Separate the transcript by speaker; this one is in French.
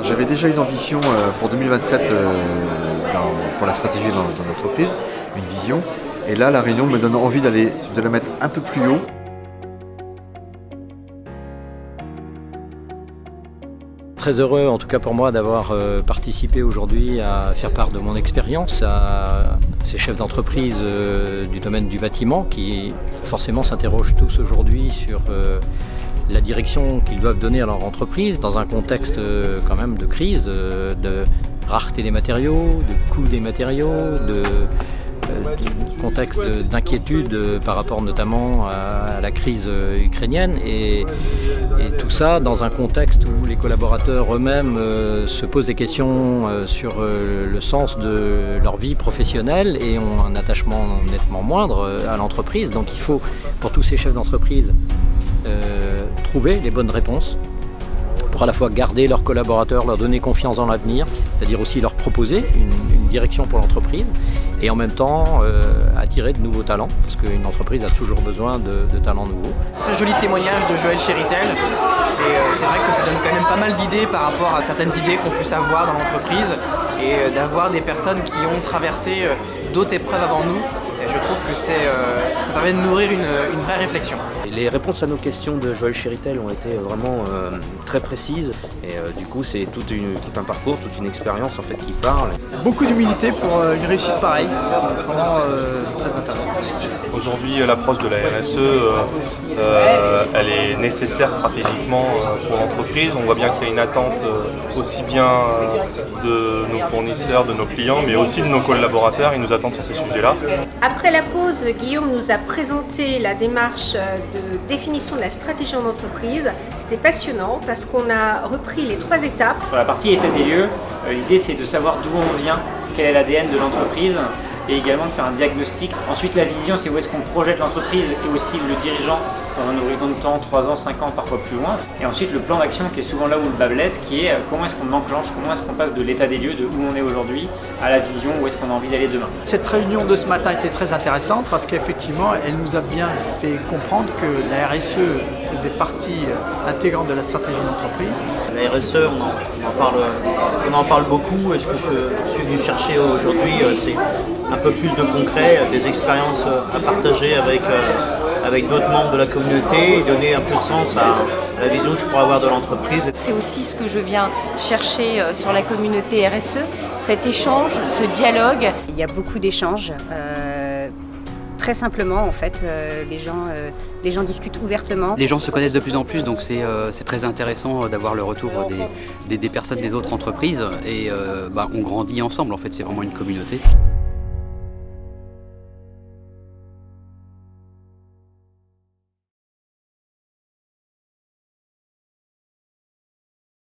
Speaker 1: J'avais déjà une ambition pour 2027 pour la stratégie dans l'entreprise, une vision. Et là, la réunion me donne envie de la mettre un peu plus haut.
Speaker 2: Très heureux, en tout cas pour moi, d'avoir participé aujourd'hui à faire part de mon expérience à ces chefs d'entreprise du domaine du bâtiment qui forcément s'interrogent tous aujourd'hui sur la direction qu'ils doivent donner à leur entreprise dans un contexte quand même de crise, de rareté des matériaux, de coût des matériaux, de contexte d'inquiétude par rapport notamment à la crise ukrainienne et tout ça dans un contexte où les collaborateurs eux-mêmes se posent des questions sur le sens de leur vie professionnelle et ont un attachement nettement moindre à l'entreprise. Donc il faut, pour tous ces chefs d'entreprise, trouver les bonnes réponses pour à la fois garder leurs collaborateurs, leur donner confiance dans l'avenir, c'est-à-dire aussi leur proposer une direction pour l'entreprise et en même temps attirer de nouveaux talents, parce qu'une entreprise a toujours besoin de talents nouveaux.
Speaker 3: Très joli témoignage de Joël Chéritel et c'est vrai que ça donne quand même pas mal d'idées par rapport à certaines idées qu'on puisse avoir dans l'entreprise et d'avoir des personnes qui ont traversé d'autres épreuves avant nous. Et je trouve que ça permet de nourrir une vraie réflexion.
Speaker 4: Les réponses à nos questions de Joël Chéritel ont été vraiment très précises et du coup c'est tout un parcours, toute une expérience en fait qui parle.
Speaker 5: Beaucoup d'humilité pour une réussite pareille, vraiment très intéressant.
Speaker 6: Aujourd'hui l'approche de la RSE elle est nécessaire stratégiquement pour l'entreprise. On voit bien qu'il y a une attente aussi bien de nos fournisseurs, de nos clients, mais aussi de nos collaborateurs. Ils nous attendent sur ces sujets-là.
Speaker 7: Après la pause, Guillaume nous a présenté la démarche de définition de la stratégie en entreprise. C'était passionnant parce qu'on a repris les 3 étapes.
Speaker 8: Sur la partie état des lieux, l'idée c'est de savoir d'où on vient, quel est l'ADN de l'entreprise et également de faire un diagnostic. Ensuite la vision, c'est où est-ce qu'on projette l'entreprise et aussi le dirigeant dans un horizon de temps, 3 ans, 5 ans, parfois plus loin. Et ensuite le plan d'action qui est souvent là où le bas blesse, qui est comment est-ce qu'on enclenche, comment est-ce qu'on passe de l'état des lieux, de où on est aujourd'hui, à la vision, où est-ce qu'on a envie d'aller demain.
Speaker 5: Cette réunion de ce matin était très intéressante parce qu'effectivement elle nous a bien fait comprendre que la RSE faisait partie intégrante de la stratégie d'entreprise.
Speaker 9: La RSE, on en parle beaucoup et ce que je suis venu chercher aujourd'hui c'est un peu plus de concret, des expériences à partager avec d'autres membres de la communauté et donner un peu de sens à la vision que je pourrais avoir de l'entreprise.
Speaker 10: C'est aussi ce que je viens chercher sur la communauté RSE, cet échange, ce dialogue.
Speaker 11: Il y a beaucoup d'échanges. Très simplement, en fait, les gens discutent ouvertement.
Speaker 12: Les gens se connaissent de plus en plus, donc c'est très intéressant d'avoir le retour des personnes des autres entreprises et on grandit ensemble, en fait, c'est vraiment une communauté.